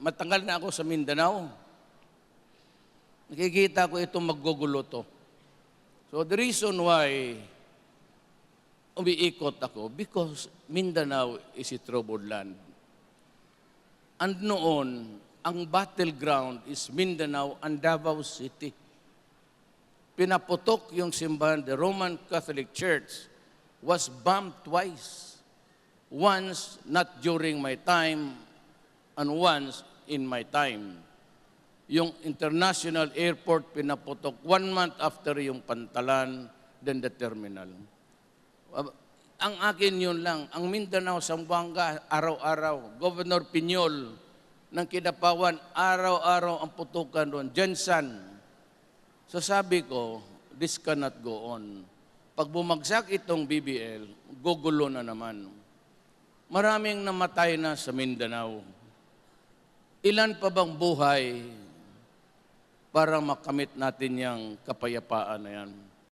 matagal na ako sa Mindanao. Nakikita ko itong maggugulo to. So the reason why umiikot ako, because Mindanao is a troubled land. And noon, ang battleground is Mindanao and Davao City. Pinaputok yung simbahan, the Roman Catholic Church was bombed twice. Once not during my time and once in my time. Yung international airport pinaputok 1 month after yung Pantalan, then the terminal. Ang akin yun lang, ang Mindanao, Zamboanga, araw-araw. Governor Piñol ng Kidapawan, araw-araw ang putukan doon. Jensen. So sabi ko, this cannot go on. Pag bumagsak itong BBL, gugulo na naman. Maraming namatay na sa Mindanao. Ilan pa bang buhay para makamit natin yung kapayapaan na yan?